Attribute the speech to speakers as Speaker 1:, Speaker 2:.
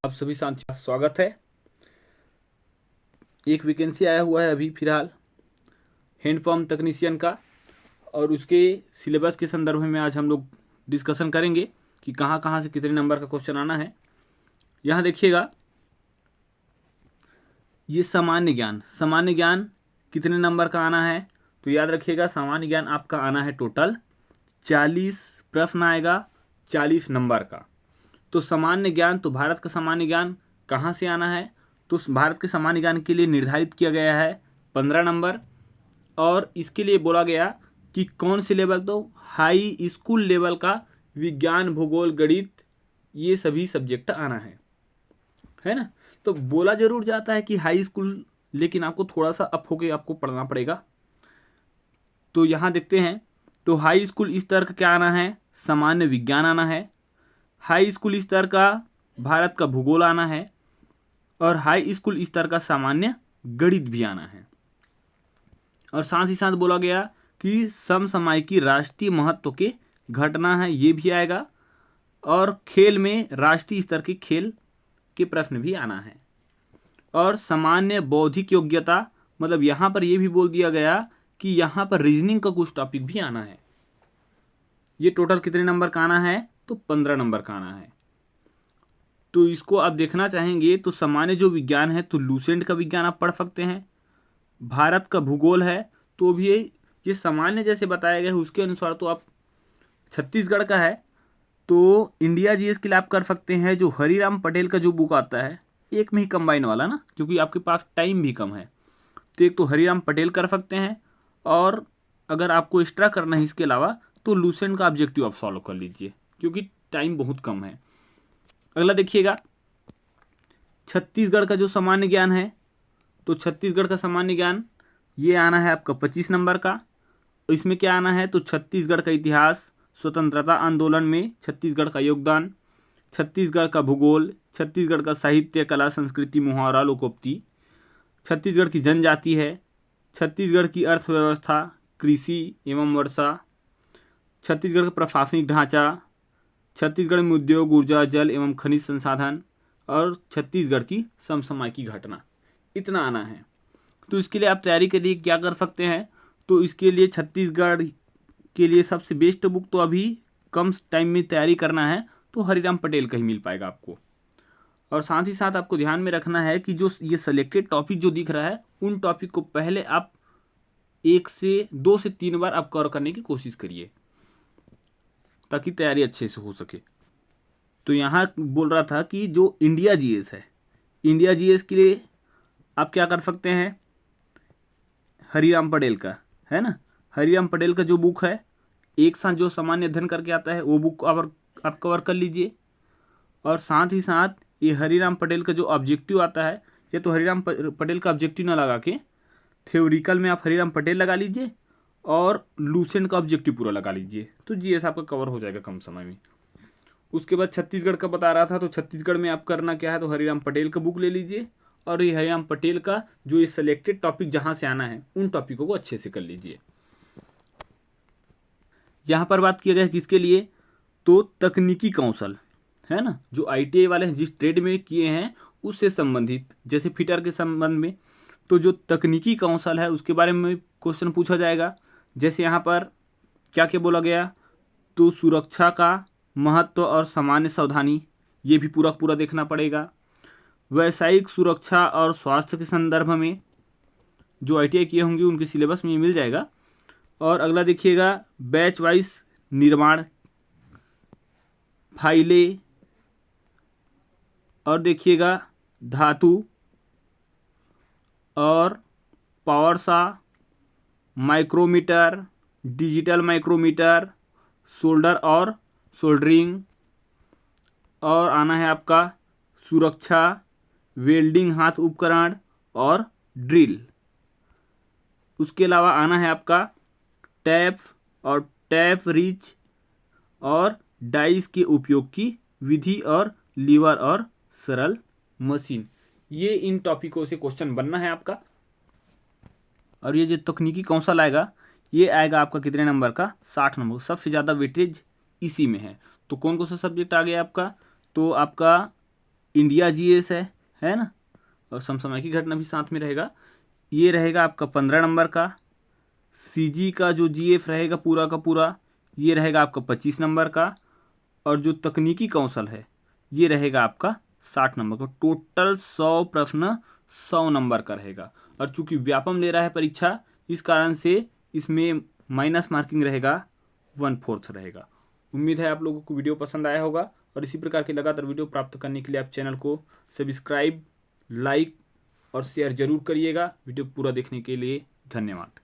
Speaker 1: आप सभी साथियों का स्वागत है। एक वैकेंसी आया हुआ है अभी फिलहाल हैंडपम्प तकनीशियन का, और उसके सिलेबस के संदर्भ में आज हम लोग डिस्कशन करेंगे कि कहाँ कहाँ से कितने नंबर का क्वेश्चन आना है। यहाँ देखिएगा, ये सामान्य ज्ञान कितने नंबर का आना है। तो याद रखिएगा, सामान्य ज्ञान आपका आना है टोटल 40 प्रश्न आएगा, 40 नंबर का। तो सामान्य ज्ञान, तो भारत का सामान्य ज्ञान कहाँ से आना है, तो भारत के सामान्य ज्ञान के लिए निर्धारित किया गया है 15 नंबर। और इसके लिए बोला गया कि कौन से लेवल, तो हाई स्कूल लेवल का विज्ञान, भूगोल, गणित, ये सभी सब्जेक्ट आना है ना। तो बोला जरूर जाता है कि हाई स्कूल, लेकिन आपको थोड़ा सा अप होके आपको पढ़ना पड़ेगा। तो यहाँ देखते हैं, तो हाई स्कूल स्तर का क्या आना है, सामान्य विज्ञान आना है। हाई स्कूल स्तर का भारत का भूगोल आना है, और हाई स्कूल स्तर का सामान्य गणित भी आना है। और साथ ही साथ बोला गया कि समसामयिकी राष्ट्रीय महत्व के घटना है, ये भी आएगा। और खेल में राष्ट्रीय स्तर के खेल के प्रश्न भी आना है। और सामान्य बौद्धिक योग्यता, मतलब यहाँ पर ये भी बोल दिया गया कि यहाँ पर रीजनिंग का कुछ टॉपिक भी आना है। ये टोटल कितने नंबर का आना है, तो 15 नंबर का आना है। तो इसको आप देखना चाहेंगे तो सामान्य जो विज्ञान है, तो लूसेंट का विज्ञान आप पढ़ सकते हैं। भारत का भूगोल है, तो भी ये सामान्य जैसे बताया गया है उसके अनुसार, तो आप छत्तीसगढ़ का है तो इंडिया जीएस के लिए आप कर सकते हैं। जो हरिराम पटेल का जो बुक आता है, एक में ही कंबाइन वाला ना, क्योंकि आपके पास टाइम भी कम है, तो एक तो हरिराम पटेल कर सकते हैं। और अगर आपको एक्स्ट्रा करना है इसके अलावा, तो लूसेंट का ऑब्जेक्टिव आप सॉल्व कर लीजिए, क्योंकि टाइम बहुत कम है। अगला देखिएगा, छत्तीसगढ़ का जो सामान्य ज्ञान है, तो छत्तीसगढ़ का सामान्य ज्ञान ये आना है आपका 25 नंबर का। इसमें क्या आना है, तो छत्तीसगढ़ का इतिहास, स्वतंत्रता आंदोलन में छत्तीसगढ़ का योगदान, छत्तीसगढ़ का भूगोल, छत्तीसगढ़ का साहित्य, कला, संस्कृति, मुहावरा, लोकोक्ति, छत्तीसगढ़ की जनजाति है, छत्तीसगढ़ की अर्थव्यवस्था, कृषि एवं वर्षा, छत्तीसगढ़ का प्रशासनिक ढांचा, छत्तीसगढ़ में उद्योग, ऊर्जा, जल एवं खनिज संसाधन, और छत्तीसगढ़ की समसामयिक घटना। इतना आना है। तो इसके लिए आप तैयारी के लिए क्या कर सकते हैं, तो इसके लिए छत्तीसगढ़ के लिए सबसे बेस्ट बुक, तो अभी कम टाइम में तैयारी करना है तो हरिराम पटेल का ही मिल पाएगा आपको। और साथ ही साथ आपको ध्यान में रखना है कि जो ये सेलेक्टेड टॉपिक जो दिख रहा है, उन टॉपिक को पहले आप 1 से 2 से 3 बार आप कवर करने की कोशिश करिए, ताकि तैयारी अच्छे से हो सके। तो यहाँ बोल रहा था कि जो इंडिया जीएस है, इंडिया जीएस के लिए आप क्या कर सकते हैं, हरिराम पटेल का है ना, हरिराम पटेल का जो बुक है, एक साथ जो सामान्य अध्ययन करके आता है, वो बुक आप कवर कर लीजिए। और साथ ही साथ ये हरिराम पटेल का जो ऑब्जेक्टिव आता है, ये तो हरिराम पटेल का ऑब्जेक्टिव ना लगा के थ्योरिकल में आप हरिराम पटेल लगा लीजिए, और लूसेंट का ऑब्जेक्टिव पूरा लगा लीजिए, तो जीएस आपका कवर हो जाएगा कम समय में। उसके बाद छत्तीसगढ़ का बता रहा था, तो छत्तीसगढ़ में आप करना क्या है, तो हरिराम पटेल का बुक ले लीजिए, और ये हरिराम पटेल का जो ये सेलेक्टेड टॉपिक जहाँ से आना है, उन टॉपिकों को अच्छे से कर लीजिए। यहाँ पर बात किया गया है किसके लिए, तो तकनीकी कौशल है ना, जो आईटीआई वाले हैं जिस ट्रेड में किए हैं उससे संबंधित, जैसे फिटर के संबंध में, तो जो तकनीकी कौशल है उसके बारे में क्वेश्चन पूछा जाएगा। जैसे यहाँ पर क्या क्या बोला गया, तो सुरक्षा का महत्व और सामान्य सावधानी, ये भी पूरा पूरा देखना पड़ेगा। व्यावसायिक सुरक्षा और स्वास्थ्य के संदर्भ में जो आईटीआई किए होंगे उनके सिलेबस में ये मिल जाएगा। और अगला देखिएगा, बैच वाइज निर्माण, फाइलें, और देखिएगा धातु और पावर सा, माइक्रोमीटर, डिजिटल माइक्रोमीटर, सोल्डर और सोल्डरिंग, और आना है आपका सुरक्षा, वेल्डिंग हाथ उपकरण और ड्रिल। उसके अलावा आना है आपका टैप और टैप रिच, और डाइस के उपयोग की विधि, और लीवर और सरल मशीन। ये इन टॉपिकों से क्वेश्चन बनना है आपका। और ये जो तकनीकी कौशल आएगा, ये आएगा आपका कितने नंबर का, 60 नंबर। सबसे ज़्यादा वेटेज इसी में है। तो कौन कौन सा सब्जेक्ट आ गया आपका, तो आपका इंडिया जीएस है ना, और समसामयिक घटना भी साथ में रहेगा। ये रहेगा आपका 15 नंबर का। सीजी का जो जीएफ रहेगा पूरा का पूरा, ये रहेगा आपका 25 नंबर का। और जो तकनीकी कौशल है ये रहेगा आपका 60 नंबर का। टोटल 100 प्रश्न 100 नंबर का रहेगा। और चूंकि व्यापम ले रहा है परीक्षा, इस कारण से इसमें माइनस मार्किंग रहेगा, 1/4 रहेगा। उम्मीद है आप लोगों को वीडियो पसंद आया होगा, और इसी प्रकार के लगातार वीडियो प्राप्त करने के लिए आप चैनल को सब्सक्राइब, लाइक और शेयर जरूर करिएगा। वीडियो पूरा देखने के लिए धन्यवाद।